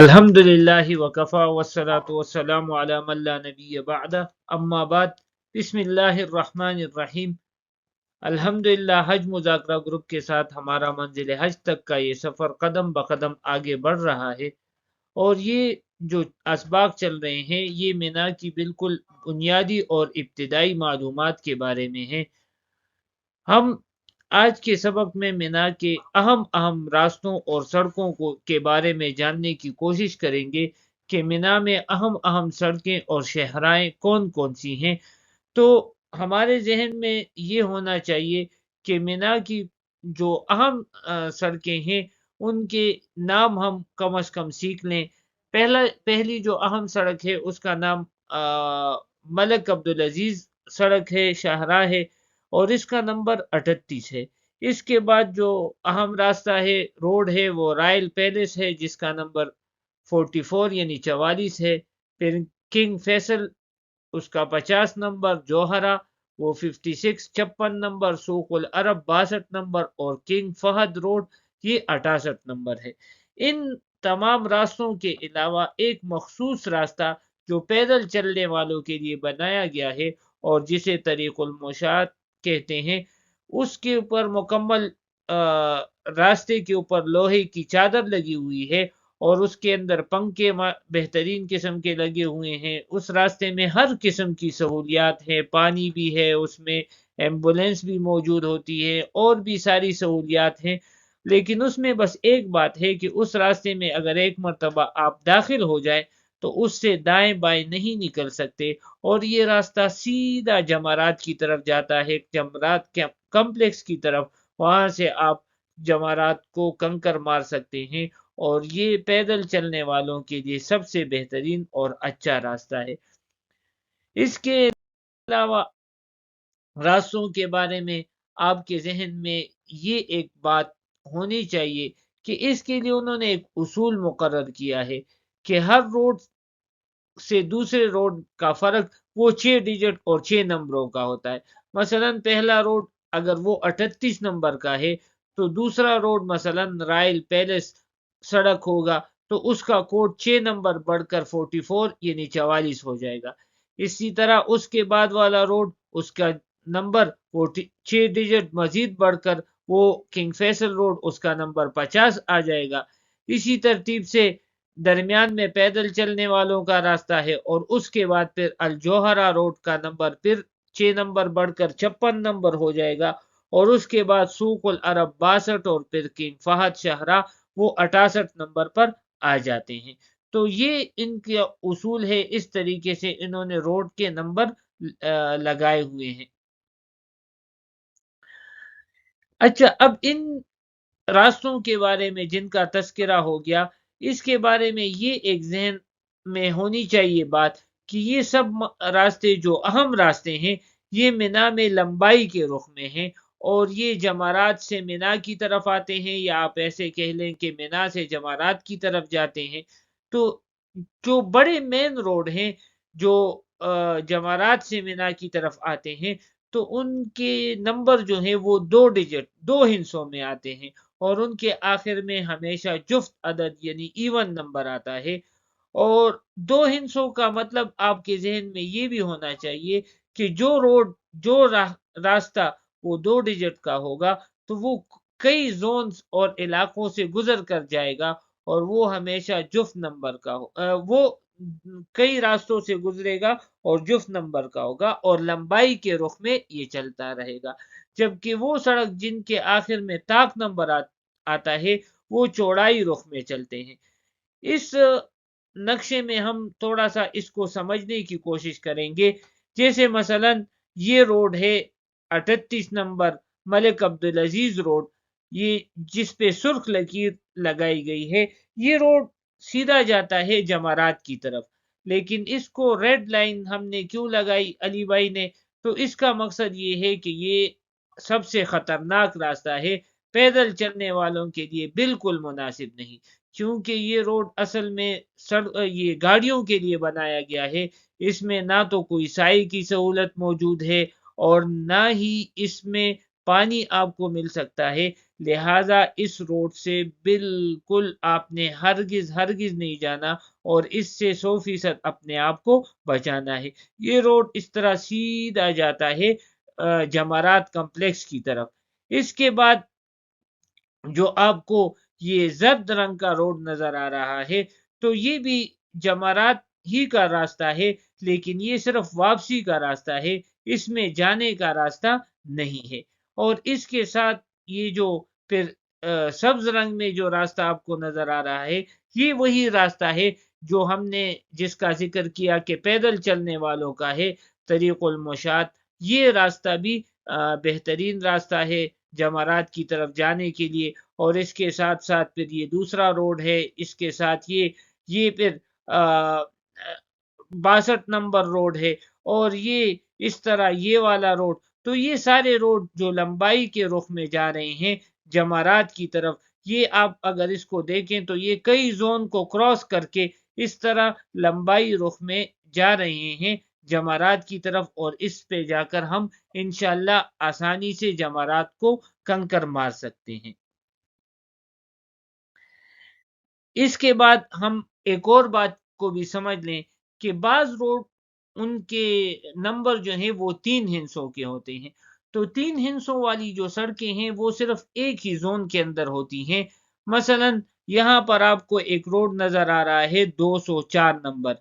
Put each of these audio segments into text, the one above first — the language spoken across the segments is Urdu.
الحمدللہ وکفا والصلاة والسلام علی من لا نبی بعد اما بعد بسم اللہ الرحمن الرحیم۔ الحمدللہ حج مذاکرہ گروپ کے ساتھ ہمارا منزل حج تک کا یہ سفر قدم بقدم آگے بڑھ رہا ہے، اور یہ جو اسباق چل رہے ہیں یہ مینا کی بالکل بنیادی اور ابتدائی معلومات کے بارے میں ہیں۔ ہم آج کے سبق میں مینا کے اہم راستوں اور سڑکوں کے بارے میں جاننے کی کوشش کریں گے کہ مینا میں اہم سڑکیں اور شاہراہیں کون کون سی ہیں۔ تو ہمارے ذہن میں یہ ہونا چاہیے کہ مینا کی جو اہم سڑکیں ہیں ان کے نام ہم کم از کم سیکھ لیں۔ پہلی جو اہم سڑک ہے اس کا نام ملک عبدالعزیز سڑک ہے، شاہراہ ہے، اور اس کا نمبر 38 ہے۔ اس کے بعد جو اہم راستہ ہے، روڈ ہے، وہ رائل پیلس ہے جس کا نمبر 44 یعنی 44 ہے۔ پھر کنگ فیصل اس کا 50 نمبر، جوہرہ وہ 56 56 نمبر، سوق العرب 62 نمبر، اور کنگ فہد روڈ یہ 68 نمبر ہے۔ ان تمام راستوں کے علاوہ ایک مخصوص راستہ جو پیدل چلنے والوں کے لیے بنایا گیا ہے اور جسے طریق المشاۃ کہتے ہیں، اس کے اوپر مکمل راستے کے اوپر لوہے کی چادر لگی ہوئی ہے، اور اس کے اندر پنکھے بہترین قسم کے لگے ہوئے ہیں۔ اس راستے میں ہر قسم کی سہولیات ہیں، پانی بھی ہے، اس میں ایمبولینس بھی موجود ہوتی ہے، اور بھی ساری سہولیات ہیں۔ لیکن اس میں بس ایک بات ہے کہ اس راستے میں اگر ایک مرتبہ آپ داخل ہو جائیں تو اس سے دائیں بائیں نہیں نکل سکتے، اور یہ راستہ سیدھا جمارات کی طرف جاتا ہے، جمارات کمپلیکس کی طرف۔ وہاں سے آپ جمارات کو کنکر مار سکتے ہیں، اور یہ پیدل چلنے والوں کے لیے سب سے بہترین اور اچھا راستہ ہے۔ اس کے علاوہ راستوں کے بارے میں آپ کے ذہن میں یہ ایک بات ہونی چاہیے کہ اس کے لیے انہوں نے ایک اصول مقرر کیا ہے کہ ہر روڈ سے دوسرے روڈ کا فرق وہ 6 ڈیجٹ اور 6 نمبروں کا ہوتا ہے۔ مثلا پہلا روڈ اگر وہ 38 نمبر کا ہے تو دوسرا روڈ مثلا رائل پیلس سڑک ہوگا تو اس کا کوڈ 6 نمبر بڑھ کر 44 یعنی 44 ہو جائے گا۔ اسی طرح اس کے بعد والا روڈ اس کا نمبر 6 ڈیجٹ مزید بڑھ کر وہ کنگ فیصل روڈ اس کا نمبر 50 آ جائے گا۔ اسی ترتیب سے درمیان میں پیدل چلنے والوں کا راستہ ہے، اور اس کے بعد پھر الجوہرہ روڈ کا نمبر پھر 6 نمبر بڑھ کر 56 نمبر ہو جائے گا، اور اس کے بعد سوق العرب 62 اور پھر کنگ فہد شاہراہ وہ 68 نمبر پر آ جاتے ہیں۔ تو یہ ان کا اصول ہے، اس طریقے سے انہوں نے روڈ کے نمبر لگائے ہوئے ہیں۔ اچھا، اب ان راستوں کے بارے میں جن کا تذکرہ ہو گیا، اس کے بارے میں یہ ایک ذہن میں ہونی چاہیے بات کہ یہ سب راستے جو اہم راستے ہیں یہ مینا میں لمبائی کے رخ میں ہیں، اور یہ جمارات سے مینا کی طرف آتے ہیں، یا آپ ایسے کہہ لیں کہ مینا سے جمارات کی طرف جاتے ہیں۔ تو جو بڑے مین روڈ ہیں جو جمارات سے مینا کی طرف آتے ہیں تو ان کے نمبر جو ہیں وہ 2 ڈیجٹ 2 ہندسوں میں آتے ہیں، اور ان کے آخر میں ہمیشہ جفت عدد یعنی ایون نمبر آتا ہے۔ اور 2 ہندسوں کا مطلب آپ کے ذہن میں یہ بھی ہونا چاہیے کہ جو راستہ وہ 2 ڈیجٹ کا ہوگا تو وہ کئی زونز اور علاقوں سے گزر کر جائے گا، اور وہ ہمیشہ جفت نمبر کا وہ کئی راستوں سے گزرے گا اور جفت نمبر کا ہوگا، اور لمبائی کے رخ میں یہ چلتا رہے گا۔ جبکہ وہ سڑک جن کے آخر میں طاق نمبر آتا ہے وہ چوڑائی رخ میں چلتے ہیں۔ اس نقشے میں ہم تھوڑا سا اس کو سمجھنے کی کوشش کریں گے۔ جیسے مثلا یہ روڈ ہے 38 نمبر ملک عبدالعزیز روڈ، یہ جس پہ سرخ لکیر لگائی گئی ہے، یہ روڈ سیدھا جاتا ہے جمارات کی طرف، لیکن اس کو ریڈ لائن ہم نے کیوں لگائی علی بھائی نے؟ تو اس کا مقصد یہ ہے کہ یہ سب سے خطرناک راستہ ہے، پیدل چلنے والوں کے لیے بالکل مناسب نہیں، کیونکہ یہ روڈ اصل میں یہ گاڑیوں کے لیے بنایا گیا ہے۔ اس میں نہ تو کوئی سائے کی سہولت موجود ہے، اور نہ ہی اس میں پانی آپ کو مل سکتا ہے، لہٰذا اس روڈ سے بالکل آپ نے ہرگز نہیں جانا اور اس سے 100% اپنے آپ کو بچانا ہے۔ یہ روڈ اس طرح سیدھا جاتا ہے جمارات کمپلیکس کی طرف۔ اس کے بعد جو آپ کو یہ زرد رنگ کا روڈ نظر آ رہا ہے تو یہ بھی جمارات ہی کا راستہ ہے، لیکن یہ صرف واپسی کا راستہ ہے، اس میں جانے کا راستہ نہیں ہے۔ اور اس کے ساتھ یہ جو پھر سبز رنگ میں جو راستہ آپ کو نظر آ رہا ہے، یہ وہی راستہ ہے جو ہم نے جس کا ذکر کیا کہ پیدل چلنے والوں کا ہے، طریق المشاۃ۔ یہ راستہ بھی بہترین راستہ ہے جمارات کی طرف جانے کے لیے۔ اور اس کے ساتھ ساتھ پھر یہ دوسرا روڈ ہے، اس کے ساتھ یہ پھر 62 نمبر روڈ ہے، اور یہ اس طرح یہ والا روڈ۔ تو یہ سارے روڈ جو لمبائی کے رخ میں جا رہے ہیں جمارات کی طرف، یہ آپ اگر اس کو دیکھیں تو یہ کئی زون کو کراس کر کے اس طرح لمبائی رخ میں جا رہے ہیں جمارات کی طرف، اور اس پہ جا کر ہم انشاءاللہ آسانی سے جمارات کو کنکر مار سکتے ہیں۔ اس کے بعد ہم ایک اور بات کو بھی سمجھ لیں کہ بعض روڈ ان کے نمبر جو ہیں وہ 3 ہندسوں کے ہوتے ہیں، تو 3 ہندسوں والی جو سڑکیں ہیں وہ صرف ایک ہی زون کے اندر ہوتی ہیں۔ مثلا یہاں پر آپ کو ایک روڈ نظر آ رہا ہے 204 نمبر،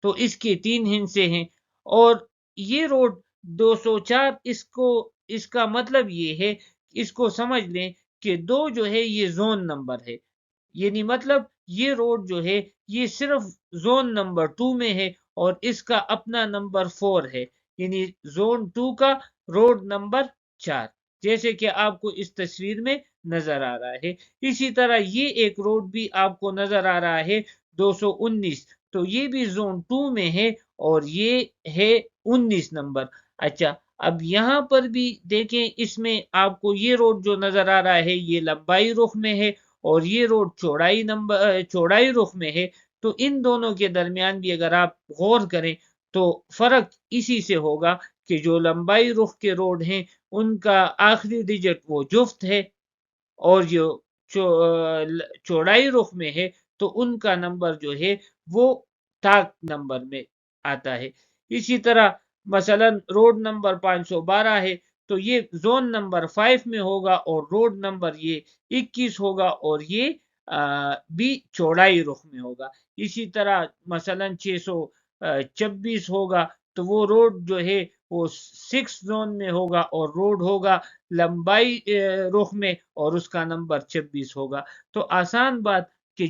تو اس کے 3 ہندسے ہیں، اور یہ روڈ 204 اس کا مطلب یہ ہے، اس کو سمجھ لیں کہ 2 جو ہے یہ زون نمبر ہے، یعنی مطلب یہ روڈ جو ہے یہ صرف زون نمبر 2 میں ہے، اور اس کا اپنا نمبر 4 ہے، یعنی زون 2 کا روڈ نمبر 4، جیسے کہ آپ کو اس تصویر میں نظر آ رہا ہے۔ اسی طرح یہ ایک روڈ بھی آپ کو نظر آ رہا ہے 219، تو یہ بھی زون 2 میں ہے، اور یہ ہے 19 نمبر۔ اچھا، اب یہاں پر بھی دیکھیں، اس میں آپ کو یہ روڈ جو نظر آ رہا ہے یہ لمبائی رخ میں ہے، اور یہ روڈ چوڑائی رخ میں ہے، تو ان دونوں کے درمیان بھی اگر آپ غور کریں تو فرق اسی سے ہوگا کہ جو لمبائی رخ کے روڈ ہیں ان کا آخری ڈیجٹ وہ جفت ہے، اور جو چوڑائی رخ میں ہے تو ان کا نمبر جو ہے وہ تاک نمبر میں آتا ہے۔ اسی طرح مثلا روڈ نمبر 512 ہے تو یہ زون نمبر 5 میں ہوگا، اور روڈ نمبر یہ 21 ہوگا، اور یہ بھی چوڑائی رخ میں ہوگا۔ اسی طرح مثلا 626 ہوگا تو وہ روڈ جو ہے وہ 6 زون میں ہوگا، اور روڈ ہوگا لمبائی رخ میں، اور اس کا نمبر 26 ہوگا۔ تو آسان بات کہ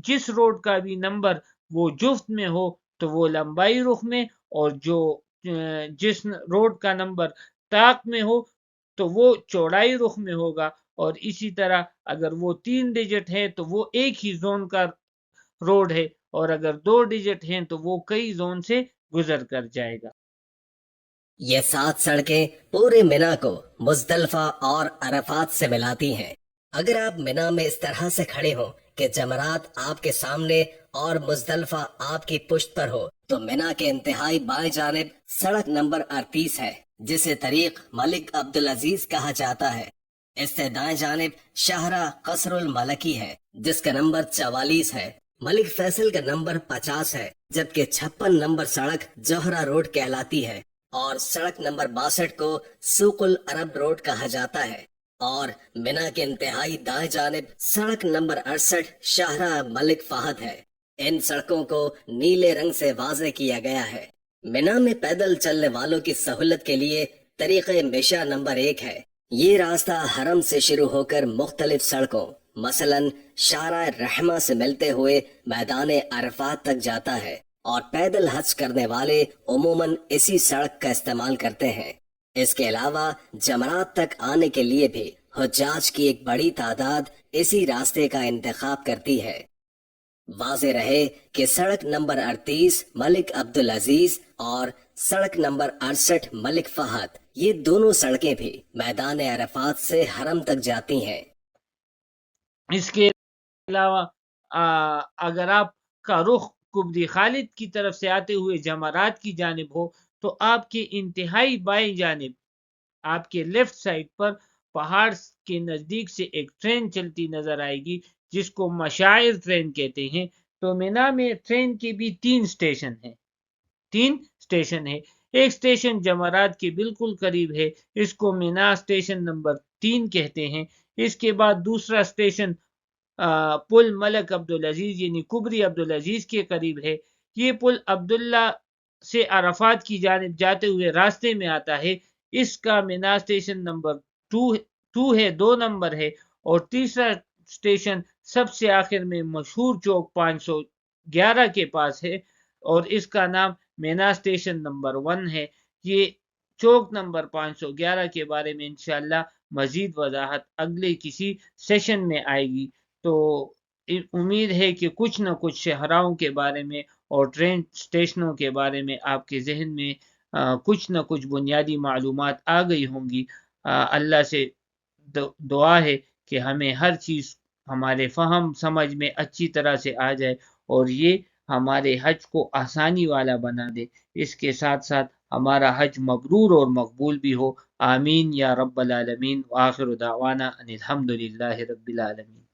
جس روڈ کا بھی نمبر وہ جفت میں ہو تو وہ لمبائی رخ میں، اور جس روڈ کا نمبر طاق میں ہو تو وہ چوڑائی رخ میں ہوگا، اور اسی طرح اگر وہ 3 ڈیجٹ ہے تو وہ ایک ہی زون کا روڈ ہے، اور اگر 2 ڈیجٹ ہیں تو وہ کئی زون سے گزر کر جائے گا۔ یہ 7 سڑکیں پورے منا کو مزدلفہ اور عرفات سے ملاتی ہیں۔ اگر آپ منا میں اس طرح سے کھڑے ہوں کہ جمرات آپ کے سامنے اور مزدلفہ آپ کی پشت پر ہو، تو منا کے انتہائی بائیں جانب سڑک نمبر 38 ہے، جسے طریق ملک عبدالعزیز کہا جاتا ہے۔ اس سے دائیں جانب شاہراہ قصر الملکی ہے، جس کا نمبر 44 ہے۔ ملک فیصل کا نمبر 50 ہے، جبکہ 56 نمبر سڑک جوہرہ روڈ کہلاتی ہے، اور سڑک نمبر 62 کو سوق العرب روڈ کہا جاتا ہے۔ اور منا کے انتہائی دائیں جانب سڑک نمبر 68 شاہراہ ملک فہد ہے۔ ان سڑکوں کو نیلے رنگ سے واضح کیا گیا ہے۔ منا میں پیدل چلنے والوں کی سہولت کے لیے طریق مشا نمبر 1 ہے۔ یہ راستہ حرم سے شروع ہو کر مختلف سڑکوں مثلا شارع رحمہ سے ملتے ہوئے میدان عرفات تک جاتا ہے، اور پیدل حج کرنے والے عموماً اسی سڑک کا استعمال کرتے ہیں۔ اس کے علاوہ جمرات تک آنے کے لیے بھی حجاج کی ایک بڑی تعداد اسی راستے کا انتخاب کرتی ہے۔ واضح رہے کہ سڑک نمبر 38 ملک عبدالعزیز اور سڑک نمبر 68 ملک فہد، یہ دونوں سڑکیں بھی میدان عرفات سے حرم تک جاتی ہیں۔ اس کے علاوہ اگر آپ کا رخ کبری خالد کی طرف سے آتے ہوئے جمرات کی جانب ہو تو آپ کے انتہائی بائیں جانب، آپ کے لیفٹ سائڈ پر پہاڑ کے نزدیک سے ایک ٹرین چلتی نظر آئے گی جس کو مشاعر ٹرین کہتے ہیں۔ تو مینا میں ٹرین کے بھی 3 اسٹیشن ہیں، 3 اسٹیشن ہے۔ ایک اسٹیشن جمرات کے بالکل قریب ہے، اس کو مینا اسٹیشن نمبر 3 کہتے ہیں۔ اس کے بعد دوسرا اسٹیشن پل ملک عبدالعزیز یعنی کبری عبدالعزیز کے قریب ہے۔ یہ پل عبداللہ سے عرفات کی جانب جاتے ہوئے راستے میں آتا ہے۔ اس کا مینا اسٹیشن نمبر 2 ہے، 2 نمبر ہے۔ اور تیسرا اسٹیشن سب سے آخر میں مشہور چوک 511 کے پاس ہے اور اس کا نام مینا اسٹیشن نمبر 1 ہے۔ یہ چوک نمبر 511 کے بارے میں انشاءاللہ مزید وضاحت اگلے کسی سیشن میں آئے گی۔ تو امید ہے کہ کچھ نہ کچھ شہراؤں کے بارے میں اور ٹرین اسٹیشنوں کے بارے میں آپ کے ذہن میں کچھ نہ کچھ بنیادی معلومات آ گئی ہوں گی۔ اللہ سے دعا ہے کہ ہمیں ہر چیز ہمارے فہم سمجھ میں اچھی طرح سے آ جائے اور یہ ہمارے حج کو آسانی والا بنا دے، اس کے ساتھ ساتھ ہمارا حج مبرور اور مقبول بھی ہو۔ آمین یا رب العالمین۔ وآخر دعوانا ان الحمدللہ رب العالمین۔